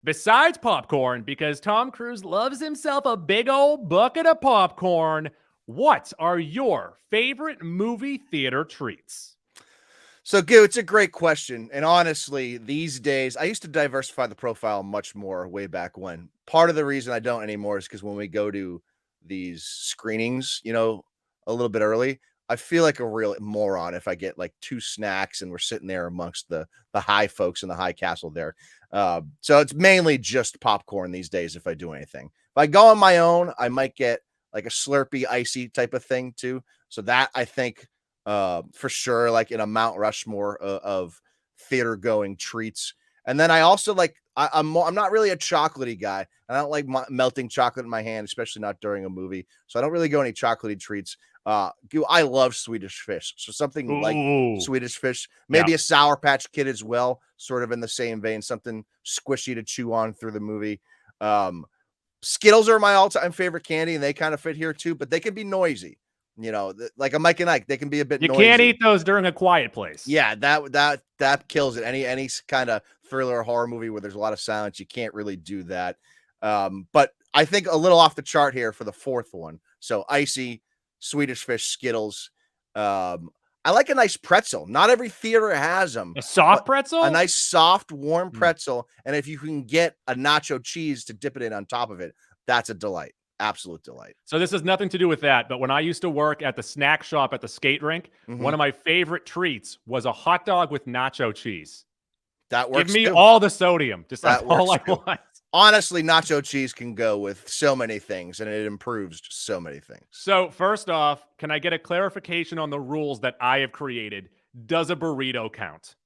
Besides popcorn, because Tom Cruise loves himself a big old bucket of popcorn, what are your favorite movie theater treats? So, Goo, it's a great question. And honestly, these days, I used to diversify the profile much more way back when. Part of the reason I don't anymore is because when we go to these screenings, a little bit early, I feel like a real moron if I get like two snacks and we're sitting there amongst the high folks in the high castle there. So it's mainly just popcorn these days if I do anything. If I go on my own, I might get like a Slurpee icy type of thing too. So that I think for sure, like in a Mount Rushmore of theater going treats. And then I also like I'm not really a chocolatey guy. I don't like melting chocolate in my hand, especially not during a movie. So I don't really go any chocolatey treats. I love Swedish Fish, so something like Ooh, Swedish Fish, yeah. maybe a Sour Patch Kid as well, sort of in the same vein, something squishy to chew on through the movie. Um, Skittles are my all-time favorite candy, and they kind of fit here too, but they can be noisy. Like a Mike and Ike, they can be a bit You noisy. can't eat those during a quiet place. Yeah, that kills it. Any kind of thriller or horror movie where there's a lot of silence, you can't really do that. But I think a little off the chart here for the fourth one. So icy, Swedish Fish, Skittles. I like a nice pretzel. Not every theater has them. A soft pretzel? A nice soft, warm pretzel. And if you can get a nacho cheese to dip it in on top of it, that's a delight. Absolute delight. So this has nothing to do with that, but when I used to work at the snack shop at the skate rink, one of my favorite treats was a hot dog with nacho cheese. That works. Give me too. all the sodium. Just that that's all I too. want. Honestly, nacho cheese can go with so many things, and it improves so many things. So first off, can I get a clarification on the rules that I have created? Does a burrito count?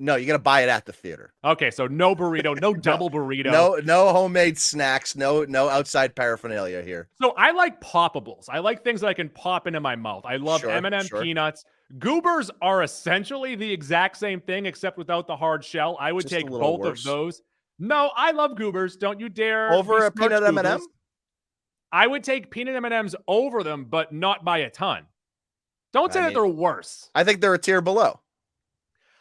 No, you got to buy it at the theater. Okay, so no burrito, no double burrito. No homemade snacks, no outside paraphernalia here. So I like poppables. I like things that I can pop into my mouth. I love M&M peanuts. Goobers are essentially the exact same thing except without the hard shell. I would take both of those. No, I love Goobers. Don't you dare. Over a peanut M&M? I would take peanut M&Ms over them, but not by a ton. Don't say that they're worse. I think they're a tier below.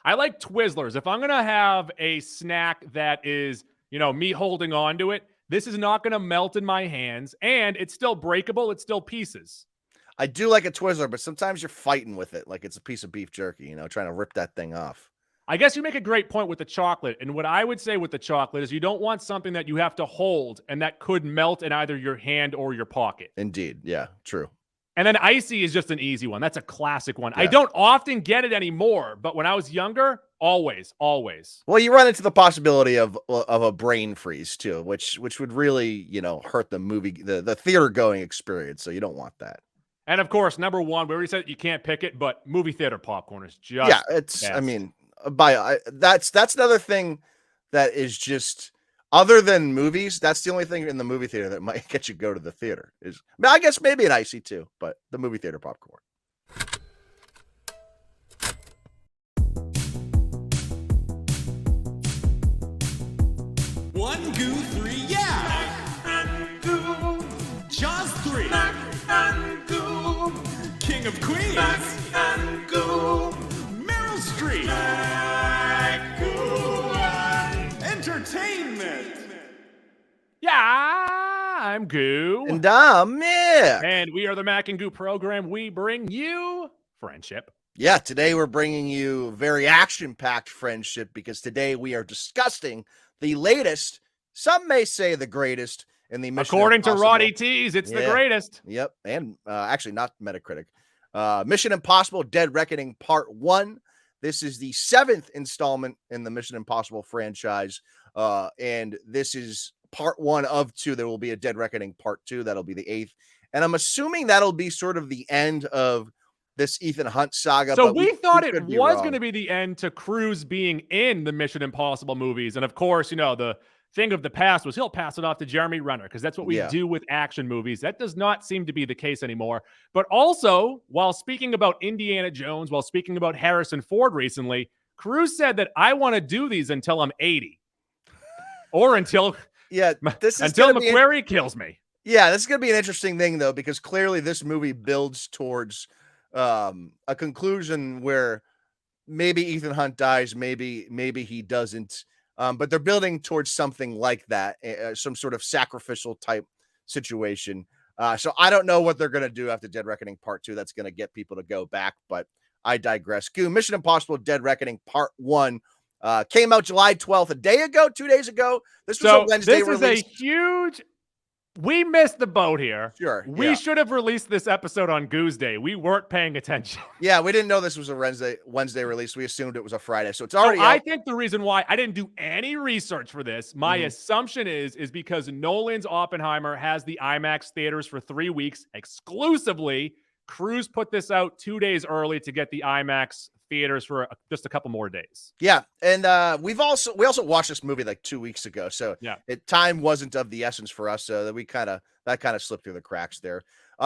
I like Twizzlers. If I'm going to have a snack that is, me holding on to it, this is not going to melt in my hands, and it's still breakable. It's still pieces. I do like a Twizzler, but sometimes you're fighting with it like it's a piece of beef jerky, trying to rip that thing off. I guess you make a great point with the chocolate. And what I would say with the chocolate is you don't want something that you have to hold and that could melt in either your hand or your pocket. Indeed. Yeah, true. And then icy is just an easy one. That's a classic one. Yeah. I don't often get it anymore, but when I was younger, always. Well, you run into the possibility of a brain freeze too, which would really, hurt the movie, the theater going experience. So you don't want that. And of course, number one, we already said you can't pick it, but movie theater popcorn is just it's best. I mean, that's another thing that is just other than movies. That's the only thing in the movie theater that might get you go to the theater. I guess maybe an icy too, but the movie theater popcorn. One, goo, three, yeah. Goo. Jaws 3. Goo. King of Queens. Goo. Meryl Streep. Goo. Entertainment. Yeah, I'm Goo. And I'm Mick. And we are the Mac and Goo program. We bring you friendship. Yeah, today we're bringing you very action-packed friendship because today we are discussing the latest, some may say the greatest, in the Mission According to Impossible. Roddy T's, it's the greatest. Yep, and actually not Metacritic. Mission Impossible Dead Reckoning Part 1. This is the 7th installment in the Mission Impossible franchise, and this is Part 1 of 2. There will be a Dead Reckoning Part 2. That'll be the 8th, and I'm assuming that'll be sort of the end of this Ethan Hunt saga. So we thought it was going to be the end to Cruise being in the Mission Impossible movies. And of course, the thing of the past was he'll pass it off to Jeremy Renner because that's what we do with action movies. That does not seem to be the case anymore. But also, while speaking about Indiana Jones, while speaking about Harrison Ford recently, Cruise said that I want to do these until I'm 80 or until McQuarrie kills me. Yeah, this is going to be an interesting thing, though, because clearly this movie builds towards a conclusion where maybe Ethan Hunt dies, maybe he doesn't. But they're building towards something like that, some sort of sacrificial type situation. So I don't know what they're going to do after Dead Reckoning Part 2 that's going to get people to go back, but I digress. Goo, Mission Impossible Dead Reckoning Part 1 came out July 12th, 2 days ago. This was a Wednesday release. This is a huge... We missed the boat here. Sure. We should have released this episode on Goose Day. We weren't paying attention. Yeah, we didn't know this was a Wednesday release. We assumed it was a Friday. So it's already I think the reason why I didn't do any research for this, my assumption is because Nolan's Oppenheimer has the IMAX theaters for 3 weeks exclusively. Cruise put this out 2 days early to get the IMAX theaters for just a couple more days. Yeah, and we also watched this movie like 2 weeks ago, so time wasn't of the essence for us. So that kind of slipped through the cracks there.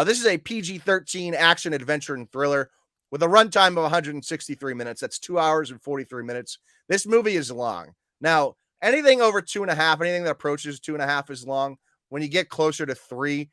This is a PG-13 action adventure and thriller with a runtime of 163 minutes. That's 2 hours and 43 minutes. This movie is long. Now, anything over 2.5, anything that approaches 2.5 is long. When you get closer to 3,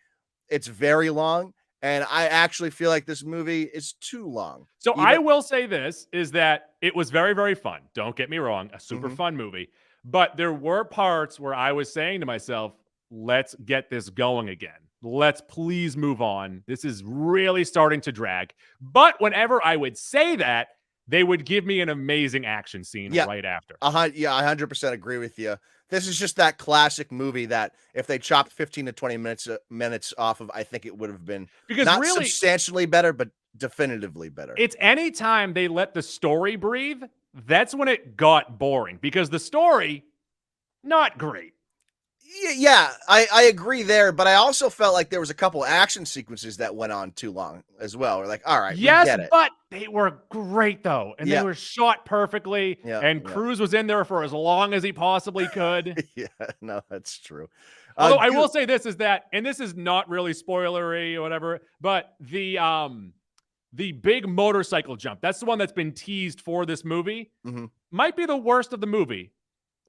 it's very long. And I actually feel like this movie is too long. So I will say this, is that it was very, very fun. Don't get me wrong. A super fun movie. But there were parts where I was saying to myself, let's get this going again. Let's please move on. This is really starting to drag. But whenever I would say that, they would give me an amazing action scene right after. I 100% agree with you. This is just that classic movie that if they chopped 15 to 20 minutes off of, I think it would have been not really substantially better, but definitively better. It's anytime they let the story breathe, that's when it got boring, because the story, not great. Yeah, I agree there, but I also felt like there was a couple action sequences that went on too long as well. We're like, all right, yes, we get it. But they were great though, and they were shot perfectly. And Cruise was in there for as long as he possibly could. Yeah, no, that's true. Although I will say this is that, and this is not really spoilery or whatever, but the big motorcycle jump, that's the one that's been teased for this movie, might be the worst of the movie.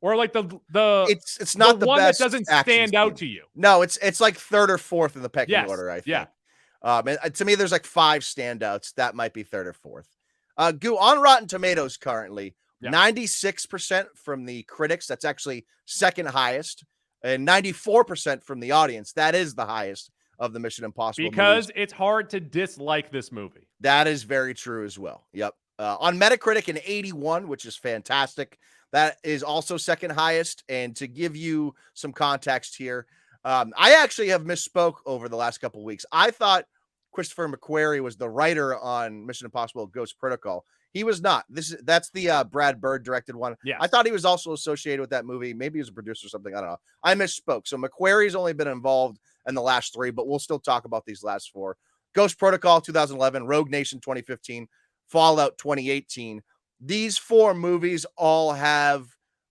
Or like it's not the one best that doesn't stand out to you. No, it's like third or fourth in the pecking order, I think. Yeah. And to me, there's like 5 standouts. That might be third or fourth. Goo, on Rotten Tomatoes currently, 96% from the critics. That's actually second highest. And 94% from the audience. That is the highest of the Mission Impossible movies. It's hard to dislike this movie. That is very true as well. Yep. On Metacritic, an 81, which is fantastic. That is also second highest. And to give you some context here, I actually have misspoke over the last couple of weeks. I thought Christopher McQuarrie was the writer on Mission Impossible Ghost Protocol. He was not. That's the Brad Bird directed one. Yeah. I thought he was also associated with that movie. Maybe he was a producer or something. I don't know. I misspoke. So McQuarrie's only been involved in the last 3, but we'll still talk about these last 4. Ghost Protocol 2011, Rogue Nation 2015, Fallout 2018. These 4 movies all have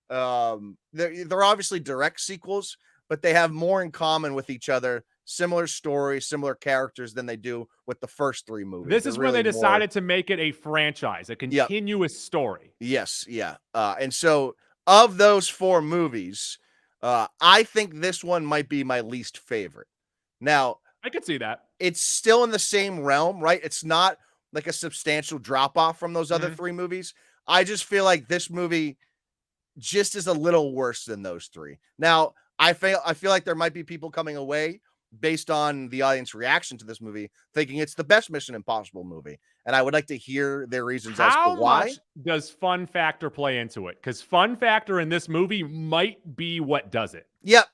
they're obviously direct sequels, but they have more in common with each other, similar stories, similar characters than they do with the first 3 movies. This is when they decided to make it a franchise, a continuous story. Yes, yeah. And so of those 4 movies, I think this one might be my least favorite. Now, I could see that. It's still in the same realm, right? It's not like a substantial drop off from those other 3 movies. I just feel like this movie just is a little worse than those 3. Now, I feel like there might be people coming away based on the audience reaction to this movie thinking it's the best Mission Impossible movie. And I would like to hear their reasons as to why. How much does fun factor play into it? Because fun factor in this movie might be what does it. Yep.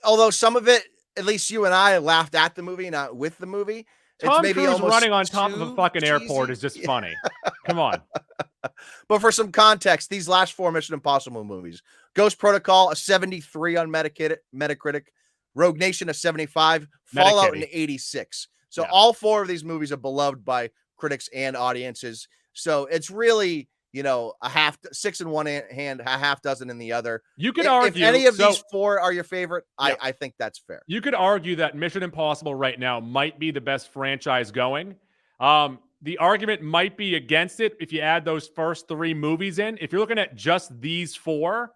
Although some of it, at least you and I laughed at the movie, not with the movie. Tom Cruise running on top of a fucking airport is just funny. Come on. But for some context, these last 4 Mission Impossible movies, Ghost Protocol, a 73 on Metacritic, Rogue Nation, a 75, Fallout, an 86. So all 4 of these movies are beloved by critics and audiences. So it's really, a 6 in one hand, a half dozen in the other. You could argue if any of these 4 are your favorite, I think that's fair. You could argue that Mission Impossible right now might be the best franchise going. The argument might be against it if you add those first 3 movies in. If you're looking at just these 4,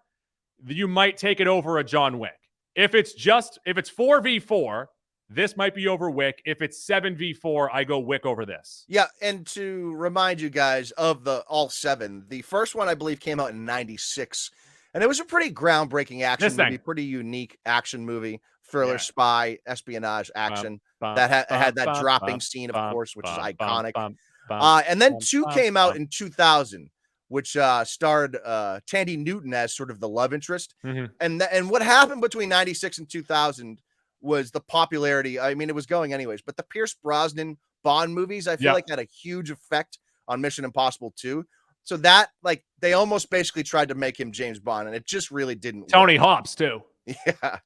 you might take it over a John Wick. If it's 4v4, this might be over Wick. If it's 7v4, I go Wick over this. Yeah, and to remind you guys of all 7, the first one I believe came out in 96, And it was a pretty groundbreaking action This movie, thing. pretty unique action movie, thriller, Yeah. spy, espionage action that had that dropping scene, of course, which is iconic. And then 2 came out in 2000, which starred Tandy Newton as sort of the love interest. And what happened between 96 and 2000 was the popularity. I mean, it was going anyways, but the Pierce Brosnan Bond movies, I feel like had a huge effect on Mission Impossible 2. So that, like, they almost basically tried to make him James Bond, and it just really didn't Tony work. Hopps too. Yeah.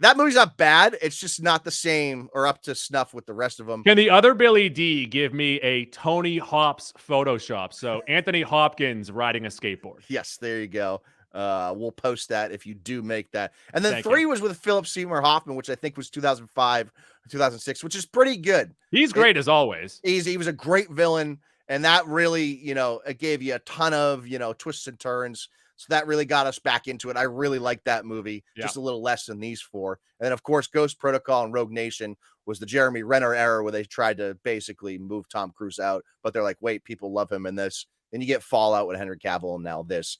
That movie's not bad. It's just not the same or up to snuff with the rest of them. Can the other Billy D give me a Tony Hopps Photoshop? So Anthony Hopkins riding a skateboard. Yes, there you go. We'll post that if you do make that. And then 3 was with Philip Seymour Hoffman, which I think was 2005 or 2006, which is pretty good. He's great as always. He was a great villain, and that really, it gave you a ton of, twists and turns. So that really got us back into it. I really liked that movie, just a little less than these 4. And then, of course, Ghost Protocol and Rogue Nation was the Jeremy Renner era where they tried to basically move Tom Cruise out. But they're like, wait, people love him in this. Then you get Fallout with Henry Cavill, and now this.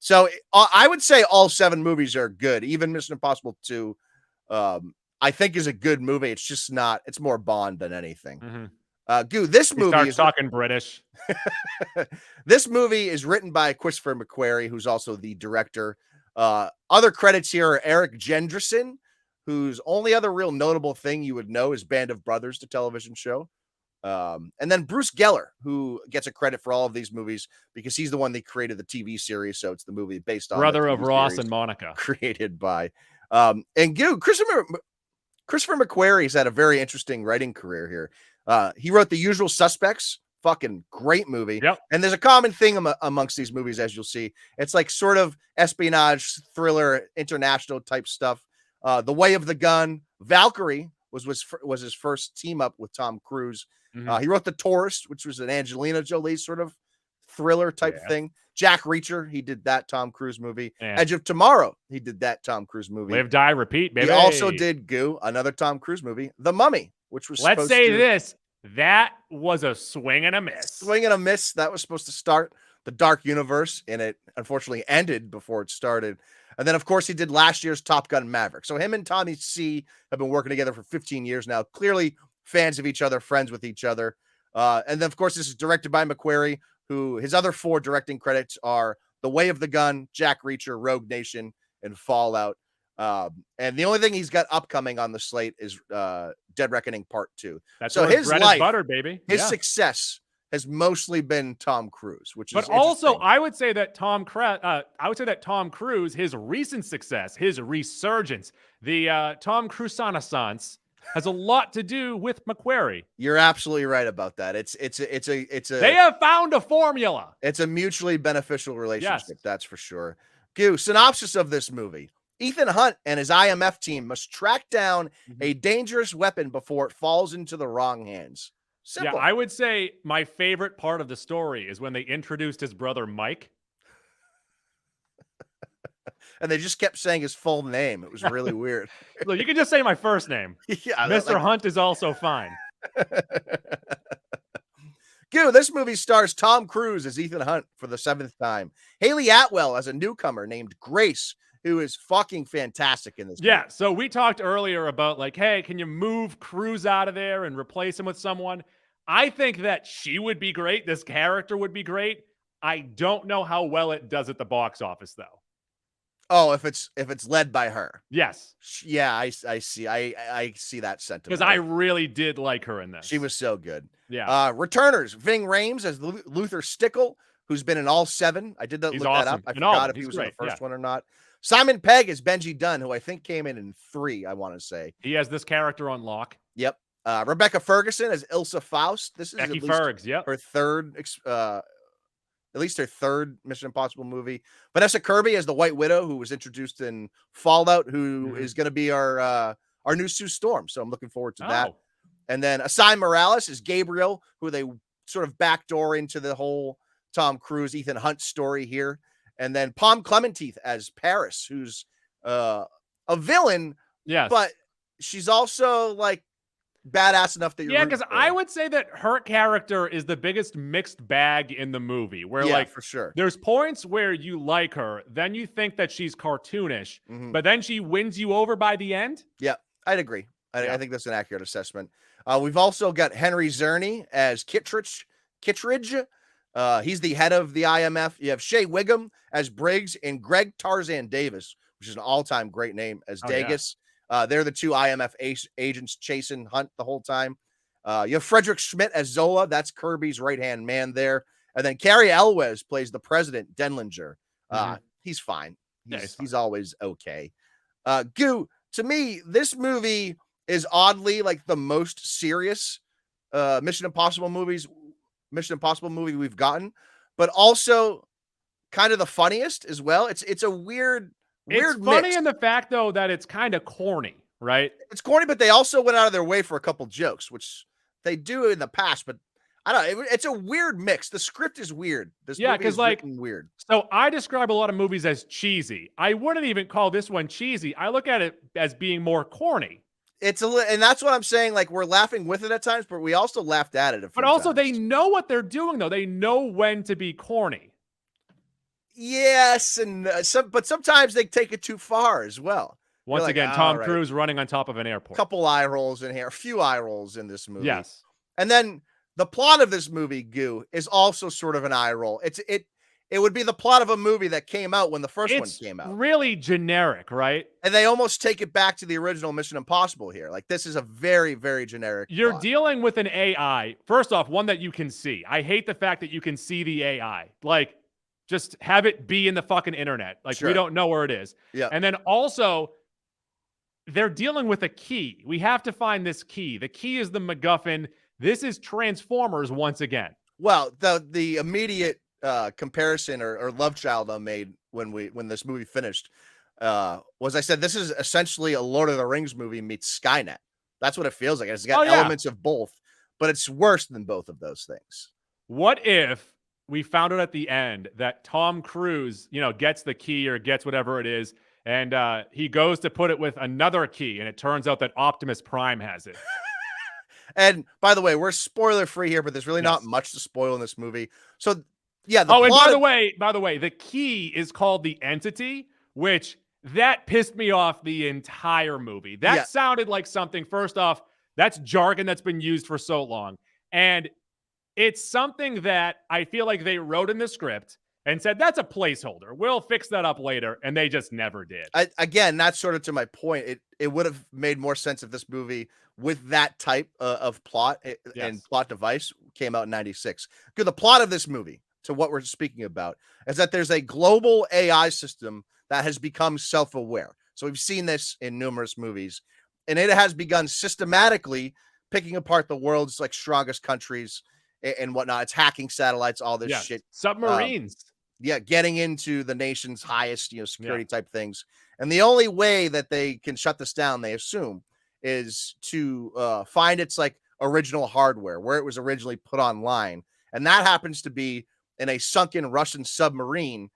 So I would say all 7 movies are good. Even Mission Impossible 2, I think is a good movie. It's just not, it's more Bond than anything. Goo, this movie is talking British. This movie is written by Christopher McQuarrie, who's also the director. Other credits here are Eric Jendrison, whose only other real notable thing you would know is Band of Brothers, the television show. And then Bruce Geller, who gets a credit for all of these movies because he's the one that created the TV series. So it's the movie based on brother of Ross and Monica, created by. And Goo, Christopher McQuarrie's had a very interesting writing career here. He wrote The Usual Suspects, fucking great movie. And there's a common thing amongst these movies, as you'll see. It's like sort of espionage, thriller, international type stuff. The Way of the Gun, Valkyrie was his first team up with Tom Cruise. He wrote The Tourist, which was an Angelina Jolie sort of thriller type thing. Jack Reacher, he did that Tom Cruise movie. Edge of Tomorrow, he did that Tom Cruise movie. Live, Die, Repeat, baby. He also did another Tom Cruise movie, The Mummy, which was that was a swing and a miss. Swing and a miss. That was supposed to start the Dark Universe, and it unfortunately ended before it started. And then, of course, he did last year's Top Gun Maverick. So him and Tommy C have been working together for 15 years now. Clearly fans of each other, friends with each other. And then, of course, this is directed by McQuarrie, who his other 4 directing credits are The Way of the Gun, Jack Reacher, Rogue Nation, and Fallout. And the only thing he's got upcoming on the slate is Dead Reckoning Part 2. That's so his bread life, is butter, baby. His success has mostly been Tom Cruise, which is also I would say that Tom Cruise, his recent success, his resurgence, the Tom Cruise Renaissance has a lot to do with McQuarrie. You're absolutely right about that. It's they have found a formula. It's a mutually beneficial relationship, that's for sure. Goo, synopsis of this movie. Ethan Hunt and his IMF team must track down a dangerous weapon before it falls into the wrong hands. Simple. Yeah, I would say my favorite part of the story is when they introduced his brother Mike. And they just kept saying his full name. It was really weird. Look, you can just say my first name. Yeah, Mr. Hunt is also fine. Goo, this movie stars Tom Cruise as Ethan Hunt for the 7th time. Hayley Atwell as a newcomer named Grace, who is fucking fantastic in this movie. Yeah, so we talked earlier about like, hey, can you move Cruise out of there and replace him with someone? I think that she would be great. This character would be great. I don't know how well it does at the box office, though. Oh, if it's led by her. Yes. Yeah, I see. I see that sentiment. Because I really did like her in this. She was so good. Yeah. Returners, Ving Rhames as Luther Stickle, who's been in all 7. I did look that up. I forgot if he was in the first one or not. Simon Pegg is Benji Dunn, who I think came in 3, I want to say. He has this character on lock. Yep. Rebecca Ferguson as Ilsa Faust. This is Becky Fergs, her third, at least her third Mission Impossible movie. Vanessa Kirby as the White Widow, who was introduced in Fallout, who is going to be our new Sue Storm. So I'm looking forward to that. And then Asai Morales is Gabriel, who they sort of backdoor into the whole Tom Cruise, Ethan Hunt story here. And then Palm Clementeith as Paris, who's a villain. Yes. But she's also like badass enough that you're Yeah, rooting because for I her. would say that her character is the biggest mixed bag in the movie, where Yeah, like for sure. there's points where you like her, then you think that she's cartoonish, but then she wins you over by the end. Yeah, I'd agree. Yeah. I think that's an accurate assessment. We've also got Henry Czerny as Kittredge. He's the head of the IMF. You have Shea Wiggum as Briggs and Greg Tarzan Davis, which is an all-time great name, as Dagus. They're the two IMF agents chasing Hunt the whole time. You have Frederick Schmidt as Zola. That's Kirby's right-hand man there. And then Cary Elwes plays the president, Denlinger. He's fine. He's always okay. Goo, to me, this movie is oddly like the most serious Mission Impossible movie we've gotten, but also kind of the funniest as well. It's a weird funny mix. in the fact though that it's kind of corny, right? It's corny, but they also went out of their way for a couple jokes, which they do in the past, but I don't know. It's a weird mix. The script is weird. This movie is like weird. So I describe a lot of movies as cheesy. I wouldn't even call this one cheesy. I look at it as being more corny. And that's what I'm saying. Like, we're laughing with it at times, but we also laughed at it. But also, they know what they're doing, though. They know when to be corny. Yes, and but sometimes they take it too far as well. Once again, Tom Cruise running on top of an airport. Couple eye rolls in here, a few eye rolls in this movie. Yes, and then the plot of this movie, Goo, is also sort of an eye roll. It would be the plot of a movie that came out when the first one came out. Really generic, right? And they almost take it back to the original Mission Impossible here. Like, this is a very, very generic You're plot. dealing with an AI. First off, one that you can see. I hate the fact that you can see the AI. Like, just have it be in the fucking internet. Like, we don't know where it is. Yeah. And then also, they're dealing with a key. We have to find this key. The key is the MacGuffin. This is Transformers once again. Well, the immediate comparison or love child I made when this movie finished was, I said, this is essentially a Lord of the Rings movie meets Skynet. That's what it feels like. It's got elements of both, but it's worse than both of those things. What if we found out at the end that Tom Cruise, gets the key or gets whatever it is, and he goes to put it with another key, and it turns out that Optimus Prime has it. And by the way, we're spoiler free here, but there's really not much to spoil in this movie. So yeah. And by the way, the key is called the Entity, which that pissed me off the entire movie. That sounded like something, first off, that's jargon that's been used for so long. And it's something that I feel like they wrote in the script and said, that's a placeholder. We'll fix that up later. And they just never did. Again, that's sort of to my point. It would have made more sense if this movie with that type of plot and plot device came out in 96. Because the plot of this movie, to what we're speaking about, is that there's a global AI system that has become self-aware. So we've seen this in numerous movies, and it has begun systematically picking apart the world's like strongest countries and whatnot. It's hacking satellites, all this shit. Submarines. Getting into the nation's highest, security type things. And the only way that they can shut this down, they assume, is to find its like original hardware, where it was originally put online. And that happens to be in a sunken Russian submarine.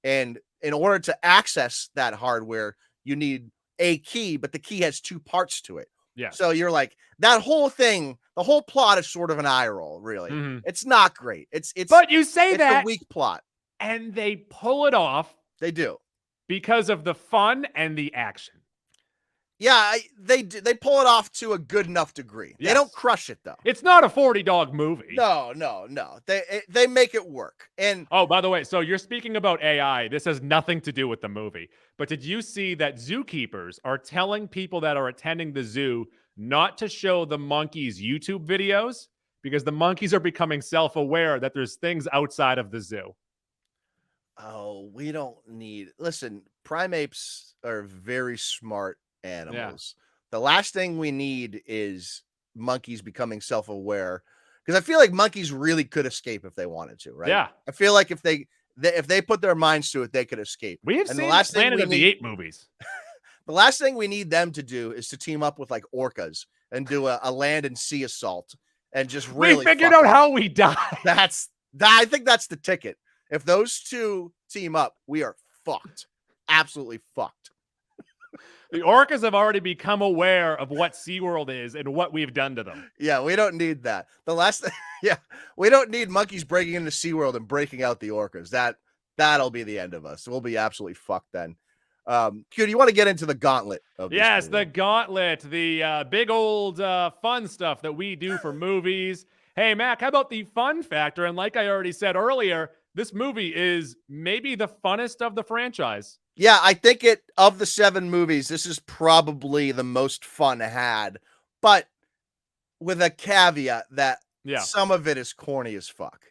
And in order to access that hardware, you need a key, but the key has two parts to it. Yeah. So you're like, that whole thing, the whole plot is sort of an eye roll, really. It's not great. But you say it's that a weak plot. And they pull it off. They do. Because of the fun and the action. Yeah, they pull it off to a good enough degree. They don't crush it, though. It's not a 40-dog movie. No. They make it work. And oh, by the way, so you're speaking about AI. This has nothing to do with the movie. But did you see that zookeepers are telling people that are attending the zoo not to show the monkeys YouTube videos? Because the monkeys are becoming self-aware that there's things outside of the zoo. Oh, we don't need... Listen, primates are very smart animals. The last thing we need is monkeys becoming self-aware, because I feel like monkeys really could escape if they wanted to, right? Yeah. I feel like if they put their minds to it, they could escape. We have seen the Planet of the Apes movies. The last thing we need them to do is to team up with like orcas and do a land and sea assault and just really... We figured out how we die. I think that's the ticket. If those two team up, we are fucked. Absolutely fucked. The orcas have already become aware of what SeaWorld is and what we've done to them. Yeah, we don't need that. The last, yeah, we don't need monkeys breaking into SeaWorld and breaking out the orcas. That'll be the end of us. We'll be absolutely fucked then. Q, do you want to get into the gauntlet of this Yes, movie? the gauntlet, the big old fun stuff that we do for movies. Hey, Mac, how about the fun factor? And like I already said earlier, this movie is maybe the funnest of the franchise. Yeah, I think of the 7 movies, this is probably the most fun had, but with a caveat that some of it is corny as fuck.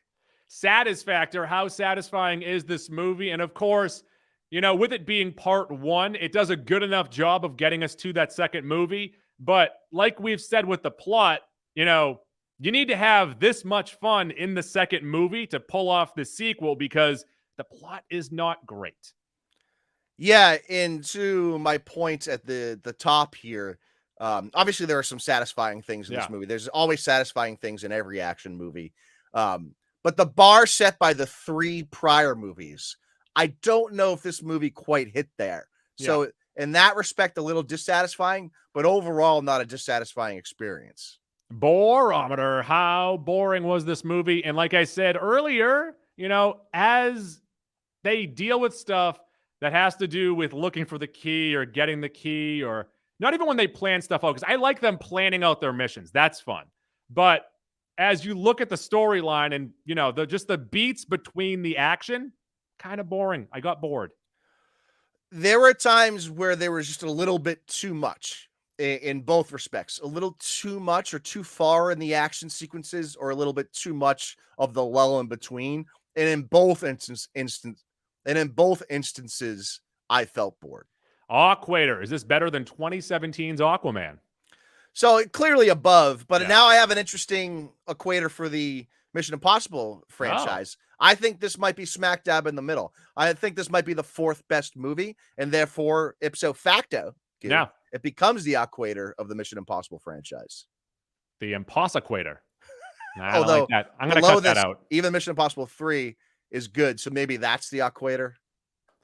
Satisfactor, how satisfying is this movie? And of course, you know, with it being part 1, it does a good enough job of getting us to that second movie. But like we've said with the plot, you know, you need to have this much fun in the second movie to pull off the sequel because the plot is not great. Yeah, and to my point at the top here, obviously there are some satisfying things in this movie. There's always satisfying things in every action movie. But the bar set by the 3 prior movies, I don't know if this movie quite hit there. So in that respect, a little dissatisfying, but overall not a dissatisfying experience. Borometer, how boring was this movie? And like I said earlier, you know, as they deal with stuff that has to do with looking for the key or getting the key, or not even when they plan stuff out, because I like them planning out their missions. That's fun. But as you look at the storyline and, you know, just the beats between the action, kind of boring. I got bored. There were times where there was just a little bit too much in both respects. A little too much or too far in the action sequences, or a little bit too much of the lull in between. And in both instances, I felt bored. Aquator, is this better than 2017's Aquaman? So clearly above, but now I have an interesting equator for the Mission Impossible franchise. I think this might be smack dab in the middle. I think this might be the 4th best movie, and therefore, ipso facto, it becomes the equator of the Mission Impossible franchise. The Impossiquator. I don't like that. I'm going to cut that out. Even Mission Impossible 3 is good, so maybe that's the equator.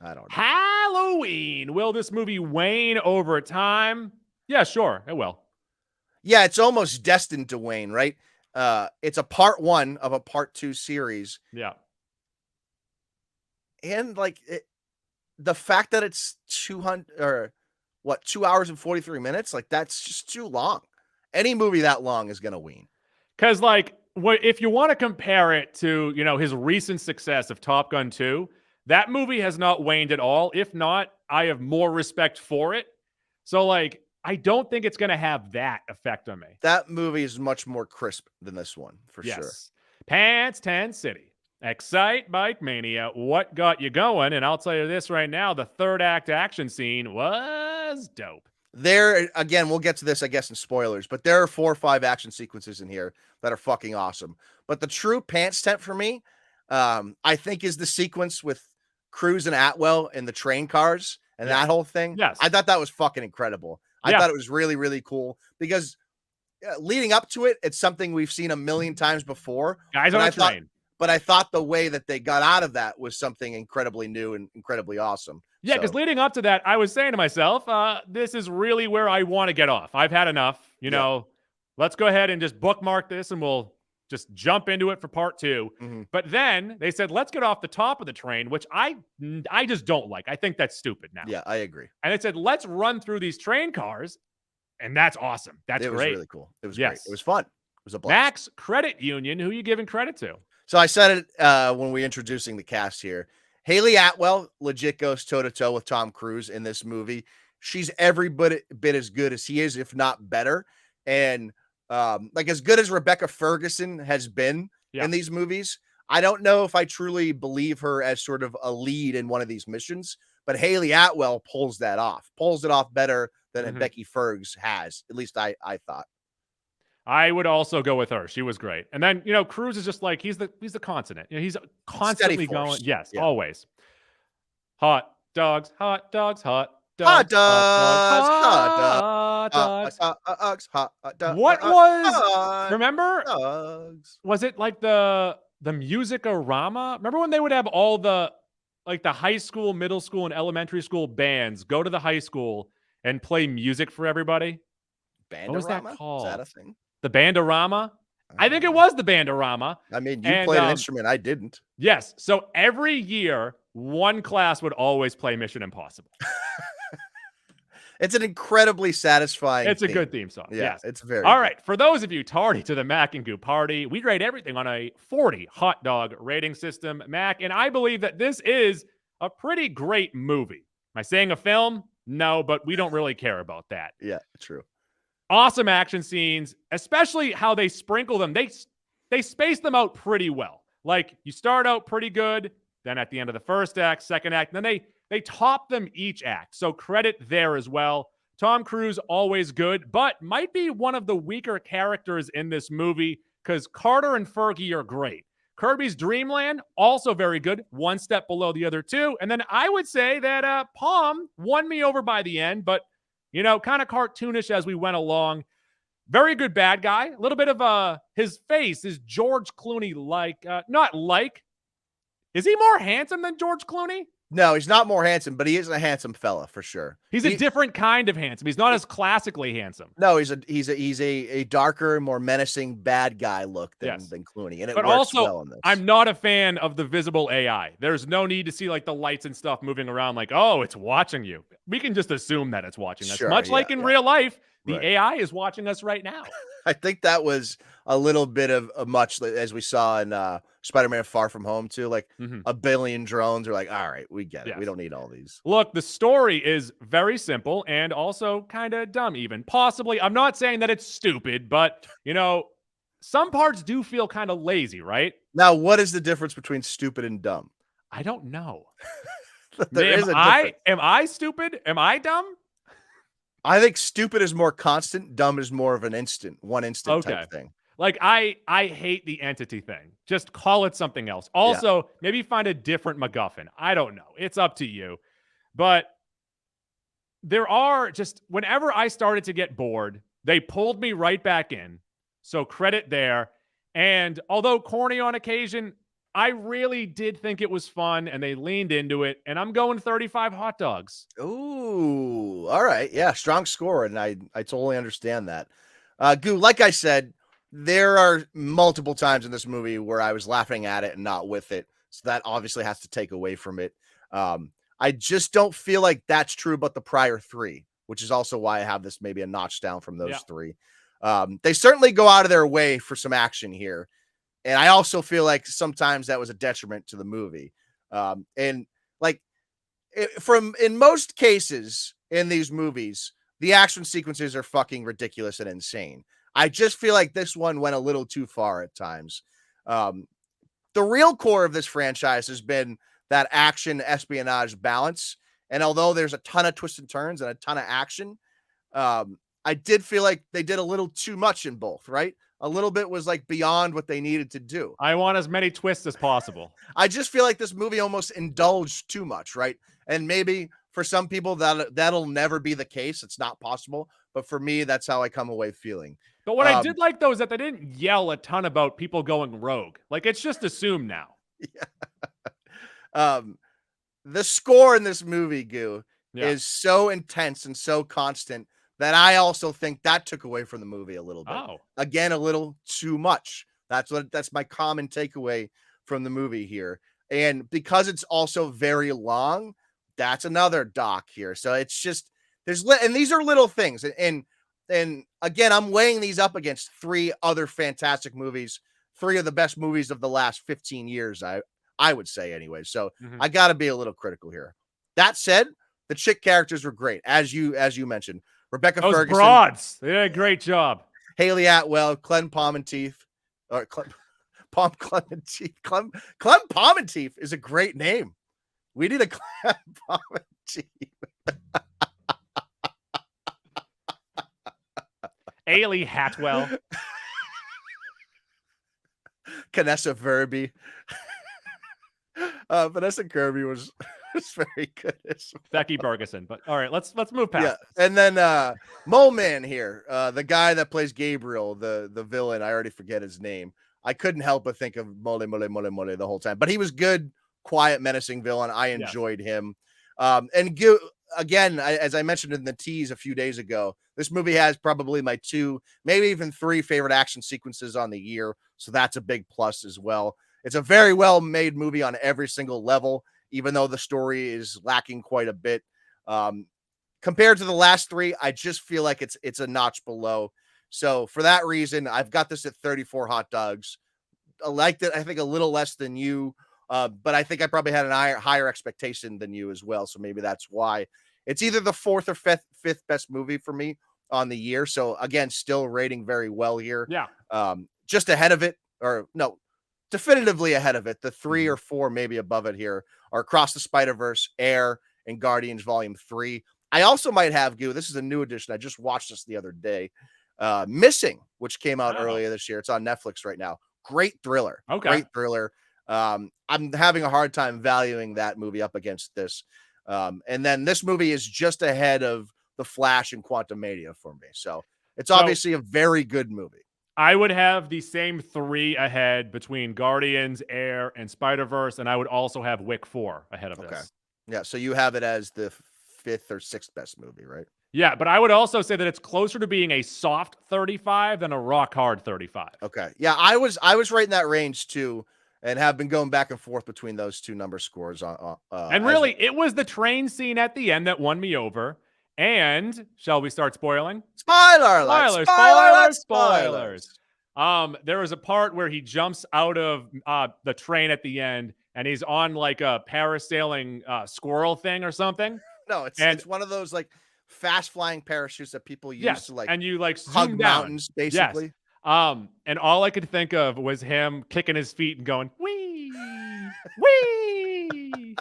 I don't know. Halloween. Will this movie wane over time? Yeah, sure, it will. Yeah, it's almost destined to wane, right? It's a part 1 of a part 2 series. Yeah. And like the fact that it's 2 hours and 43 minutes, like that's just too long. Any movie that long is going to wane. Cuz like if you want to compare it to, you know, his recent success of Top Gun 2, that movie has not waned at all. If not, I have more respect for it. So like I don't think it's going to have that effect on me. That movie is much more crisp than this one, for sure. Pants 10 City. Excite Bike Mania. What got you going? And I'll tell you this right now, the 3rd act action scene was dope. There, again, we'll get to this, I guess, in spoilers, but there are 4 or 5 action sequences in here that are fucking awesome. But the true pants tent for me, I think, is the sequence with Cruise and Atwell in the train cars and that whole thing. Yes. I thought that was fucking incredible. I thought it was really, really cool because leading up to it, it's something we've seen a million times before. Guys on a train. But I thought the way that they got out of that was something incredibly new and incredibly awesome. Yeah, because leading up to that, I was saying to myself, this is really where I want to get off. I've had enough. You know, let's go ahead and just bookmark this and we'll just jump into it for part 2. Mm-hmm. But then they said, let's get off the top of the train, which I just don't like. I think that's stupid now. Yeah, I agree. And they said, let's run through these train cars. And that's awesome. That's great. It was really cool. It was great. It was fun. It was a blast. Max Credit Union, who are you giving credit to? So I said it when we were introducing the cast here. Hayley Atwell legit goes toe-to-toe with Tom Cruise in this movie. She's every bit as good as he is, if not better. And like as good as Rebecca Ferguson has been in these movies, I don't know if I truly believe her as sort of a lead in one of these missions, but Hayley Atwell pulls it off better than Becky Fergs has. At least I thought. I would also go with her. She was great. And then, you know, Cruise is just like, he's the consonant. You know, he's constantly going. Yes, always. Hot dogs, hot dogs, hot dogs, hot dogs. What was, remember, was it like the Music-a-rama? Remember when they would have all the, like the high school, middle school, and elementary school bands go to the high school and play music for everybody. Bandorama? What was that called? Is that a thing? The Bandorama? I think it was the Bandorama. I mean, you played an instrument. I didn't. Yes. So every year, one class would always play Mission Impossible. It's an incredibly satisfying It's a theme. good theme song. Yeah, Yes. it's very All good. right. For those of you tardy to the Mac and Goo party, we rate everything on a 40 hot dog rating system, Mac. And I believe that this is a pretty great movie. Am I saying a film? No, but we don't really care about that. Yeah, true. Awesome action scenes, especially how they sprinkle them. They space them out pretty well. Like, you start out pretty good, then at the end of the first act, second act, then they top them each act. So credit there as well. Tom Cruise, always good, but might be one of the weaker characters in this movie because Carter and Fergie are great. Kirby's Dream Land, also very good, one step below the other two. And then I would say that Palm won me over by the end, but, you know, kind of cartoonish as we went along. Very good bad guy. A little bit of his face is George Clooney like. Not like. Is he more handsome than George Clooney? No, he's not more handsome, but he is a handsome fella for sure. He's a different kind of handsome. He's not as classically handsome. No, he's a darker, more menacing bad guy look than Clooney, and it but works also, well in this. I'm not a fan of the visible AI. There's no need to see like the lights and stuff moving around like, oh, it's watching you. We can just assume that it's watching us. Sure, Much like in real life, the Right. AI is watching us right now. I think that was a little bit of a much, as we saw in Spider-Man Far From Home too. Like a billion drones are like, all right, we get it. We don't need all these. Look, the story is very simple and also kind of dumb even. Possibly, I'm not saying that it's stupid, but, you know, some parts do feel kind of lazy, right? Now, what is the difference between stupid and dumb? I don't know. There is a difference. Am I stupid? Am I dumb? I think stupid is more constant. Dumb is more of an one instant type thing. Like, I hate the entity thing. Just call it something else. Also, maybe find a different MacGuffin. I don't know. It's up to you. But there are just, whenever I started to get bored, they pulled me right back in. So credit there. And although corny on occasion, I really did think it was fun and they leaned into it. And I'm going 35 hot dogs. Ooh, all right. Yeah, strong score. And I totally understand that. Goo, like I said, there are multiple times in this movie where I was laughing at it and not with it. So that obviously has to take away from it. I just don't feel like that's true about the prior three, which is also why I have this maybe a notch down from those three. They certainly go out of their way for some action here. And I also feel like sometimes that was a detriment to the movie. And like in most cases in these movies, the action sequences are fucking ridiculous and insane. I just feel like this one went a little too far at times. The real core of this franchise has been that action espionage balance. And although there's a ton of twists and turns and a ton of action, I did feel like they did a little too much in both, right? A little bit was like beyond what they needed to do. I want as many twists as possible. I just feel like this movie almost indulged too much, right? And maybe for some people that'll never be the case. It's not possible. But for me, that's how I come away feeling. But what I did like, though, is that they didn't yell a ton about people going rogue. Like, it's just assumed now. Yeah. The score in this movie, Goo, is so intense and so constant that I also think that took away from the movie a little bit. Again, a little too much. That's my common takeaway from the movie here. And because it's also very long, that's another dock here. So it's just and these are little things. And again, I'm weighing these up against three other fantastic movies, three of the best movies of the last 15 years, I would say anyway. So I got to be a little critical here. That said, the chick characters were great, as you mentioned. Rebecca Ferguson, broads, they did a great job. Haley Atwell, Clem Palmenteith, Clem Palmenteith is a great name. We need a Clem Palmenteith. Haley Atwell, Vanessa Kirby. Vanessa Kirby was very good. Becky Bergeson. But all right, let's move past. Yeah, and then Mole Man here, the guy that plays Gabriel, the villain. I already forget his name. I couldn't help but think of Mole the whole time. But he was good, quiet, menacing villain. I enjoyed him. And again, as I mentioned in the tease a few days ago, this movie has probably my 2, maybe even 3 favorite action sequences on the year. So that's a big plus as well. It's a very well made movie on every single level, even though the story is lacking quite a bit. Compared to the last 3, I just feel like it's a notch below. So for that reason, I've got this at 34 hot dogs. I liked it, I think, a little less than you. But I think I probably had an higher expectation than you as well. So maybe that's why. It's either the 4th or 5th best movie for me on the year. So again, still rating very well here. Yeah. Just ahead of it, or no, definitively ahead of it. The 3 or 4 maybe above it here are Across the Spider-Verse, Air, and Guardians Volume 3. I also might have, this is a new edition. I just watched this the other day. Missing, which came out earlier this year. It's on Netflix right now. Great thriller. Okay. Great thriller. I'm having a hard time valuing that movie up against this. And then this movie is just ahead of The Flash and Quantumania for me. So it's obviously a very good movie. I would have the same 3 ahead between Guardians, Air, and Spider-Verse, and I would also have Wick 4 ahead of this. Yeah, so you have it as the 5th or 6th best movie, right? Yeah, but I would also say that it's closer to being a soft 35 than a rock hard 35. Okay. Yeah, I was right in that range too, and have been going back and forth between those 2 number scores. And really, it was the train scene at the end that won me over. And shall we start spoiling? Spoilers. There was a part where he jumps out of the train at the end, and he's on like a parasailing squirrel thing or something. No, it's one of those like fast flying parachutes that people use to like, and you like hug zoom down. mountains, basically. Yes. And all I could think of was him kicking his feet and going, wee, wee.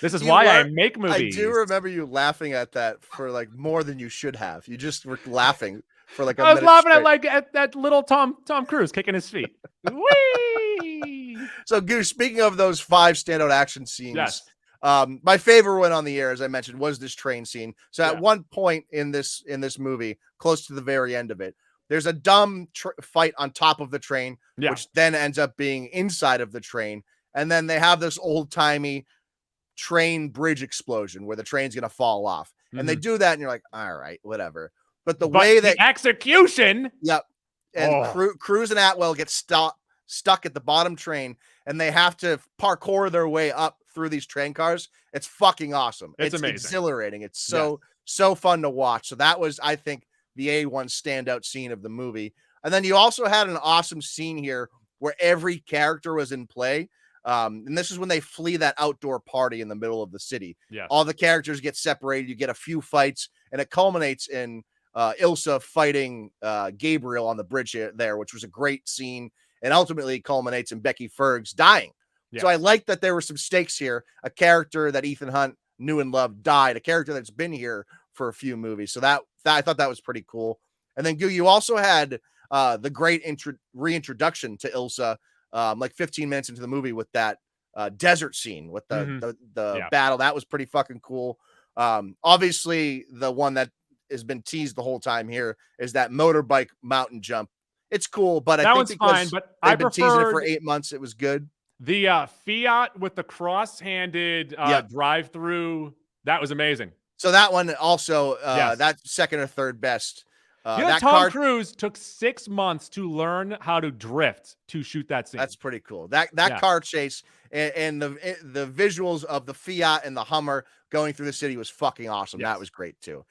This is why I make movies. I do remember you laughing at that for like more than you should have. You just were laughing for like a minute. I was laughing straight. at that little Tom Cruise kicking his feet. Wee. So, Goose, speaking of those 5 standout action scenes, Yes. My favorite one on the air, as I mentioned, was this train scene. So at one point in this movie, close to the very end of it, there's a dumb fight on top of the train, which then ends up being inside of the train. And then they have this old timey train bridge explosion where the train's going to fall off. And they do that. And you're like, all right, whatever. But the way that execution. Yep. And Cruz and Atwell get stuck at the bottom train, and they have to parkour their way up through these train cars. It's fucking awesome. It's amazing. Exhilarating. It's so fun to watch. So that was, I think, the A1 standout scene of the movie. And then you also had an awesome scene here where every character was in play. And this is when they flee that outdoor party in the middle of the city. Yeah. All the characters get separated. You get a few fights, and it culminates in Ilsa fighting Gabriel on the bridge there, which was a great scene, and ultimately culminates in Becky Fergs dying. Yeah. So I like that there were some stakes here. A character that Ethan Hunt knew and loved died, a character that's been here for a few movies. So that I thought that was pretty cool. And then you also had the great reintroduction to Ilsa, like 15 minutes into the movie with that desert scene with the battle. That was pretty fucking cool. Obviously, the one that has been teased the whole time here is that motorbike mountain jump. It's cool, but I think fine. But I've been teasing it for 8 months. It was good. The Fiat with the cross-handed drive-through, that was amazing. So that one also, that's second or third best. Tom Cruise took 6 months to learn how to drift to shoot that scene. That's pretty cool. That car chase and the visuals of the Fiat and the Hummer going through the city was fucking awesome. Yes. That was great too.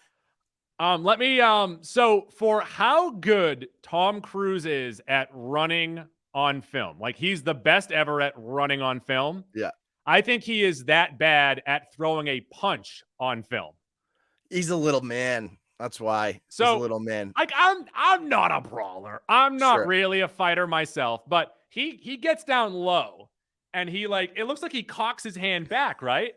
So for how good Tom Cruise is at running on film, like he's the best ever at running on film. Yeah. I think he is that bad at throwing a punch on film. He's a little man. That's why. So, he's a little man. Like I'm not a brawler. I'm not really a fighter myself, but he gets down low and he it looks like he cocks his hand back, right?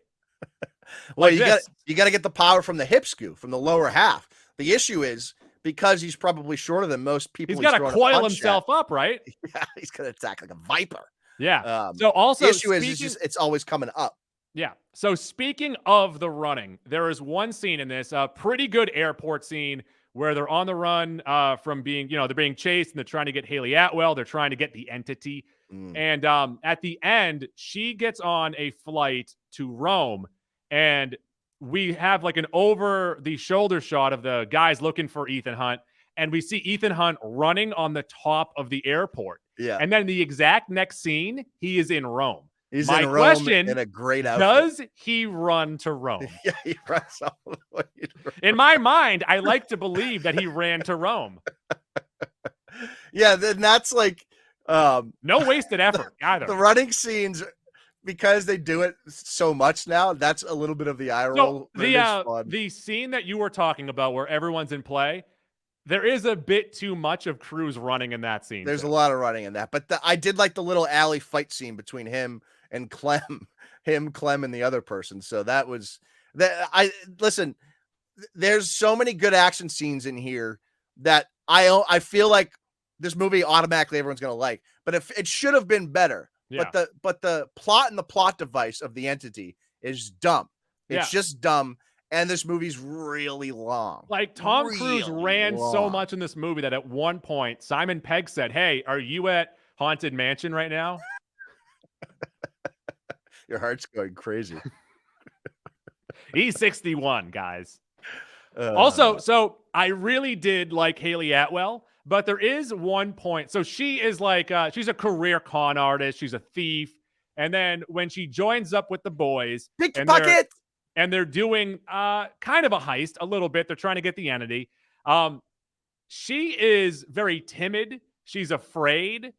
Well, you got to get the power from the hip skew, from the lower half. The issue is because he's probably shorter than most people. He's got to coil himself up, right? Yeah, he's going to attack like a viper. Yeah. So also the issue is it's always coming up. Yeah. So speaking of the running, there is one scene in this pretty good airport scene where they're on the run from being, they're being chased and they're trying to get Hayley Atwell. They're trying to get the entity. And at the end, she gets on a flight to Rome and we have like an over the shoulder shot of the guys looking for Ethan Hunt, and we see Ethan Hunt running on the top of the airport. Yeah. And then the exact next scene, he is in Rome. He's My in Rome question, in a great outfit. does he run to Rome? Yeah, he runs all the way to Rome. In my mind, I like to believe that he ran to Rome. Yeah, then that's like no wasted effort either. The running scenes, because they do it so much now, that's a little bit of the eye roll. So the scene that you were talking about where everyone's in play, there is a bit too much of Cruise running in that scene. There's a lot of running in that, but I did like the little alley fight scene between him and Clem, Clem, and the other person. So that was that. Listen. There's so many good action scenes in here that I feel like this movie automatically everyone's gonna like, but if it should have been better. Yeah. But the plot and the plot device of the entity is dumb. It's just dumb. And this movie's really long. Like Tom Cruise ran so much in this movie that at one point Simon Pegg said, "Hey, are you at Haunted Mansion right now?" Your heart's going crazy. He's 61, guys. Also, so I really did like Hayley Atwell, but there is one point. So she is like, she's a career con artist. She's a thief. And then when she joins up with the boys, pickpocket, and they're doing kind of a heist a little bit. They're trying to get the entity. She is very timid. She's afraid.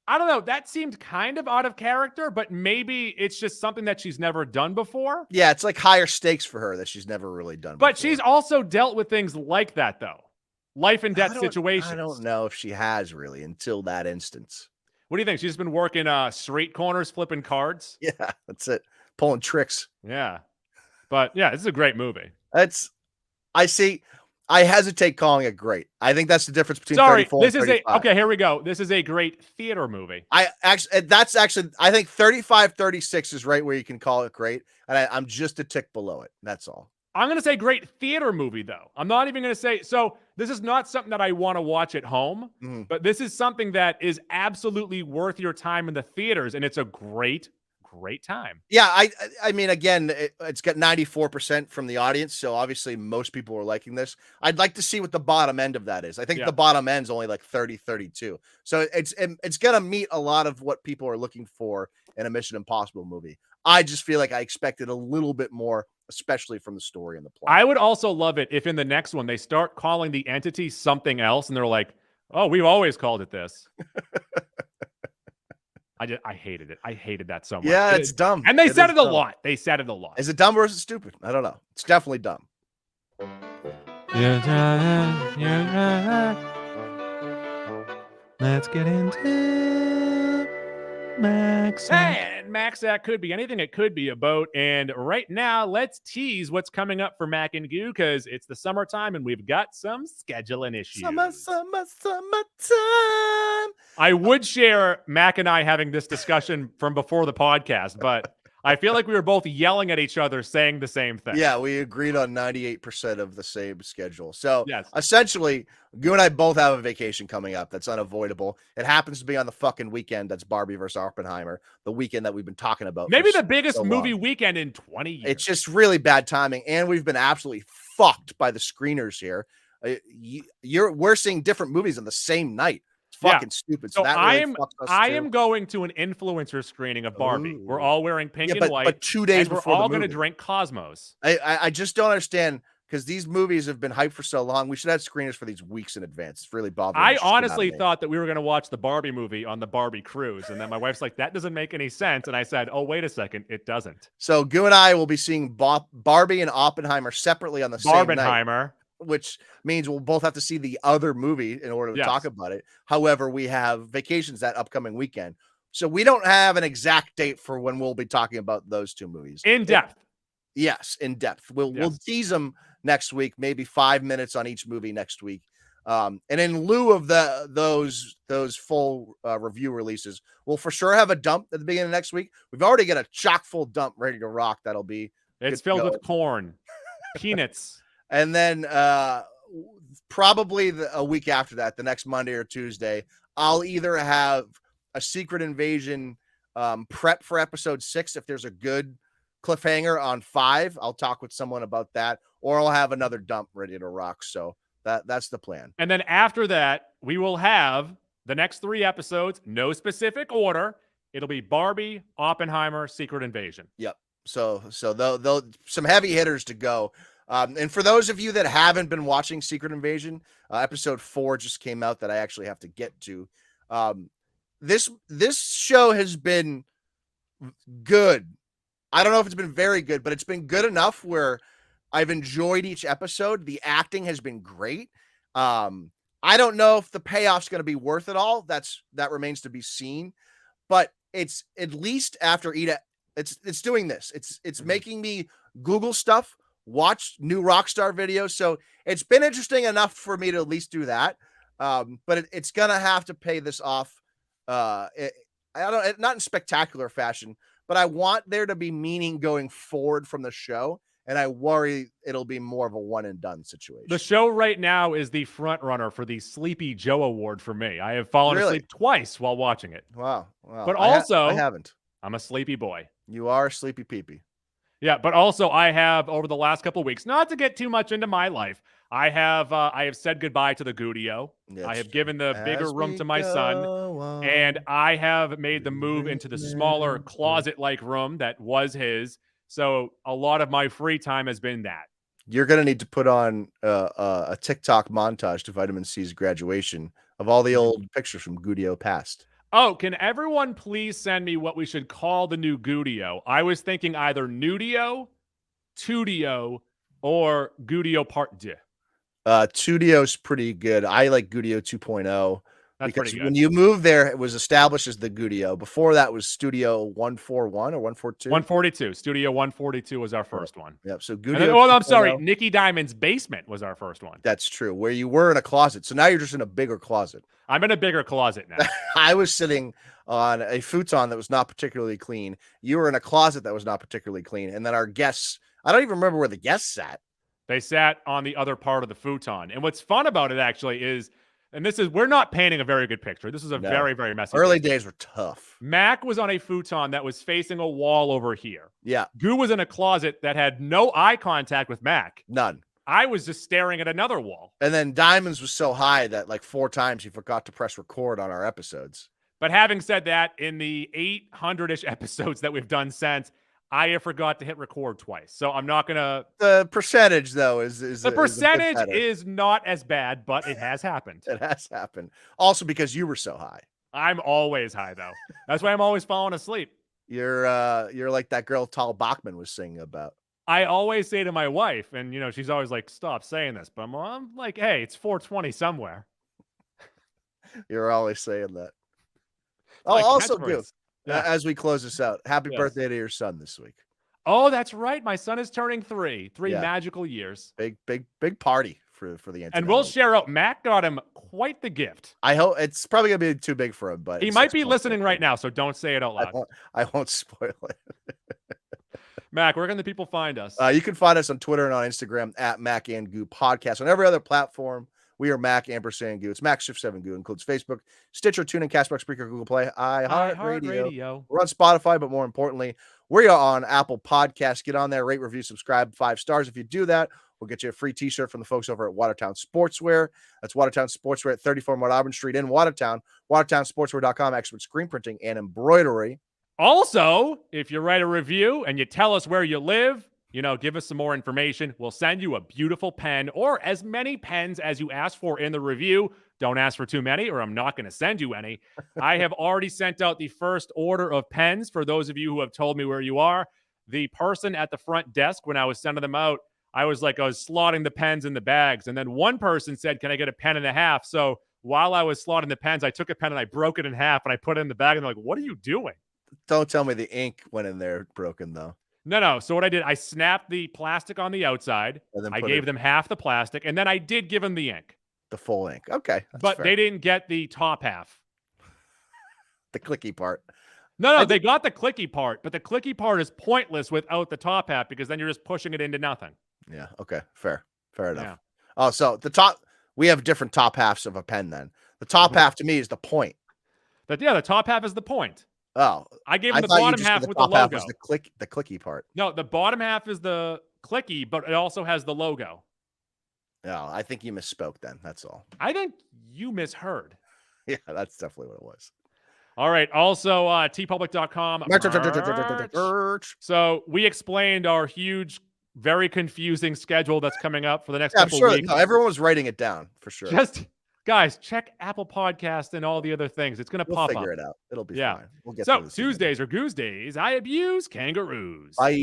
I don't know. That seemed kind of out of character, but maybe it's just something that she's never done before. Yeah, it's like higher stakes for her that she's never really done before. But she's also dealt with things like that, though. Life and death situations. I don't know if she has really until that instance. What do you think? She's been working street corners, flipping cards? Yeah, that's it. Pulling tricks. Yeah. But yeah, this is a great movie. I hesitate calling it great. I think that's the difference between 34 and 35. Okay, here we go. This is a great theater movie. I think 35, 36 is right where you can call it great. And I'm just a tick below it. That's all. I'm going to say great theater movie, though. I'm not even going to say, so this is not something that I want to watch at home, but this is something that is absolutely worth your time in the theaters. And it's a great time. Yeah, I mean, again, it's got 94% from the audience, so obviously most people are liking this. I'd like to see what the bottom end of that is. I think the bottom end's only like 30, 32. So it's going to meet a lot of what people are looking for in a Mission Impossible movie. I just feel like I expected a little bit more, especially from the story and the plot. I would also love it if in the next one they start calling the entity something else and they're like, "Oh, we've always called it this." I hated it. I hated that so much. Yeah, it's dumb. And they said it a lot. They said it a lot. Is it dumb or is it stupid? I don't know. It's definitely dumb. Let's get into Max. And Max, that could be anything it could be about. And right now, let's tease what's coming up for Mac and Goo because it's the summertime and we've got some scheduling issues. Summertime. I would share Mac and I having this discussion from before the podcast, but I feel like we were both yelling at each other saying the same thing. Yeah, we agreed on 98% of the same schedule. So yes. Essentially, you and I both have a vacation coming up that's unavoidable. It happens to be on the fucking weekend. That's Barbie versus Oppenheimer, the weekend that we've been talking about. Maybe the biggest movie weekend in 20 years. It's just really bad timing, and we've been absolutely fucked by the screeners here. We're seeing different movies on the same night. Fucking stupid. So that really I am going to an influencer screening of Barbie. Ooh. We're all wearing pink and white. But 2 days before we're all going to drink Cosmos. I just don't understand because these movies have been hyped for so long. We should have screeners for these weeks in advance. It's really bothering me. I honestly thought that we were going to watch the Barbie movie on the Barbie cruise. And then my wife's like, that doesn't make any sense. And I said, oh, wait a second. It doesn't. So Goo and I will be seeing Barbie and Oppenheimer separately on the same night. Which means we'll both have to see the other movie in order to talk about it. However, we have vacations that upcoming weekend. So we don't have an exact date for when we'll be talking about those two movies. In depth. Yes, in depth. We'll tease them next week, maybe 5 minutes on each movie next week. And in lieu of those full review releases, we'll for sure have a dump at the beginning of next week. We've already got a chock full dump ready to rock. It's filled with corn, peanuts. And then probably a week after that, the next Monday or Tuesday, I'll either have a Secret Invasion prep for episode 6 if there's a good cliffhanger on 5. I'll talk with someone about that, or I'll have another dump ready to rock. So that's the plan. And then after that, we will have the next 3 episodes, no specific order. It'll be Barbie, Oppenheimer, Secret Invasion. Yep. So they'll some heavy hitters to go. And for those of you that haven't been watching Secret Invasion, episode 4 just came out that I actually have to get to. This show has been good. I don't know if it's been very good, but it's been good enough where I've enjoyed each episode. The acting has been great. I don't know if the payoff's going to be worth it all. That remains to be seen. But it's at least after it's doing this. It's making me Google stuff, watch new Rockstar videos. So it's been interesting enough for me to at least do that. But it's gonna have to pay this off. Not in spectacular fashion, but I want there to be meaning going forward from the show. And I worry it'll be more of a one and done situation. The show right now is the front runner for the Sleepy Joe Award for me. I have fallen asleep twice while watching it. Wow. But also, I haven't. I'm a sleepy boy. You are a sleepy peepee. Yeah, but also I have over the last couple of weeks, not to get too much into my life, I have said goodbye to the Gudio. I have given the bigger room to my son, and I have made the move into the smaller closet-like room that was his. So a lot of my free time has been that. You're going to need to put on a TikTok montage to Vitamin C's graduation of all the old pictures from Gudio past. Oh, can everyone please send me what we should call the new Gudio? I was thinking either Nudio, Tudio, or Gudio Part 2. Tudio's pretty good. I like Gudio 2.0. That's because pretty good. when you move there, it was established as the Gudio. Before that was Studio 141 or 142? 142. Studio 142 was our first one. Yep. So Gudio. Gudio. I'm sorry. Nicky Diamond's basement was our first one. That's true. Where you were in a closet. So now you're just in a bigger closet. I'm in a bigger closet now. I was sitting on a futon that was not particularly clean. You were in a closet that was not particularly clean. And then our guests, I don't even remember where the guests sat. They sat on the other part of the futon. And what's fun about it actually is, and we're not painting a very good picture. This is a very, very messy Early picture. days were tough. Mac was on a futon that was facing a wall over here. Yeah. Goo was in a closet that had no eye contact with Mac. None. I was just staring at another wall. And then Diamonds was so high that like 4 times he forgot to press record on our episodes. But having said that, in the 800-ish episodes that we've done since, I forgot to hit record twice. So I'm not going to... The percentage, though, is the percentage is not as bad, but it has happened. It has happened. Also because you were so high. I'm always high, though. That's why I'm always falling asleep. You're like that girl Tal Bachman was singing about. I always say to my wife, and, she's always like, stop saying this. But I'm like, hey, it's 420 somewhere. You're always saying that. Oh, also good. Yeah. As we close this out, happy birthday to your son this week. Oh, that's right. My son is turning 3 magical years. Big party for the internet. And we'll share out. Mac got him quite the gift. I hope it's probably gonna be too big for him, but he might be listening right now, so don't say it out loud. I won't spoil it. Mac, where can the people find us? You can find us on Twitter and on Instagram at Mac and Goo Podcast. On every other platform, we are Mac ampersand Goo. It's Mac Shift 7 Goo. Includes Facebook, Stitcher, TuneIn, Castbox, Spreaker, Google Play, iHeartRadio. We're on Spotify, but more importantly, we are on Apple Podcasts. Get on there, rate, review, subscribe, 5 stars. If you do that, we'll get you a free t-shirt from the folks over at Watertown Sportswear. That's Watertown Sportswear at 34 Mount Auburn Street in Watertown. WatertownSportswear.com, expert screen printing and embroidery. Also, if you write a review and you tell us where you live, give us some more information. We'll send you a beautiful pen or as many pens as you ask for in the review. Don't ask for too many or I'm not going to send you any. I have already sent out the first order of pens for those of you who have told me where you are. The person at the front desk, when I was sending them out, I was slotting the pens in the bags. And then one person said, can I get a pen and a half? So while I was slotting the pens, I took a pen and I broke it in half and I put it in the bag. And they're like, what are you doing? Don't tell me the ink went in there broken, though. No. So what I did, I snapped the plastic on the outside. I gave them half the plastic, and then I did give them the ink. The full ink. Okay. But they didn't get the top half. The clicky part. No, they got the clicky part, but the clicky part is pointless without the top half because then you're just pushing it into nothing. Yeah. Okay. Fair enough. Yeah. Oh, so we have different top halves of a pen then. The top half to me is the point. But yeah, the top half is the point. Oh, I gave I him the thought you bottom just said half the with the top half logo. was the clicky part. No, the bottom half is the clicky, but it also has the logo. No, I think you misspoke then. That's all. I think you misheard. Yeah, that's definitely what it was. All right. Also, tpublic.com. merch. So we explained our huge, very confusing schedule that's coming up for the next Yeah, I'm couple sure weeks. no, everyone was writing it down for sure. Just guys, check Apple Podcast and all the other things. It's gonna We'll pop figure up. it out. It'll be Yeah. fine. We'll get So through this together. Tuesdays or Goose Days, I abuse kangaroos. Bye.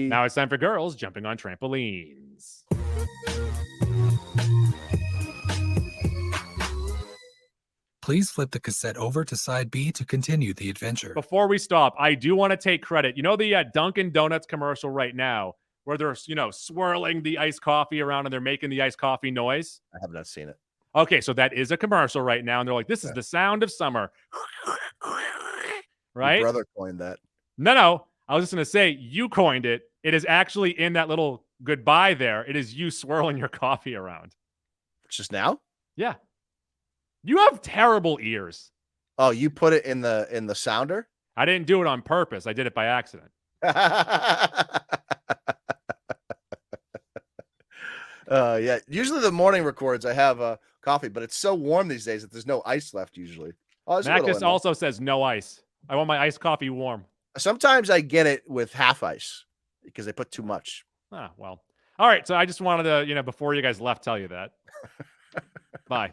Now it's time for girls jumping on trampolines. Please flip the cassette over to side B to continue the adventure. Before we stop, I do want to take credit. You know the Dunkin' Donuts commercial right now where they're, swirling the iced coffee around and they're making the iced coffee noise? I have not seen it. Okay, so that is a commercial right now. And they're like, this is the sound of summer. Right? Your brother coined that. No. I was just going to say, you coined it. It is actually in that little goodbye there. It is you swirling your coffee around. Just now? Yeah. You have terrible ears. Oh, you put it in the sounder? I didn't do it on purpose. I did it by accident. Yeah. Usually the morning records, I have coffee, but it's so warm these days that there's no ice left usually. Oh, Macus also says no ice. I want my iced coffee warm. Sometimes I get it with half ice because they put too much. Ah, well. All right. So I just wanted to, before you guys left, tell you that. Bye.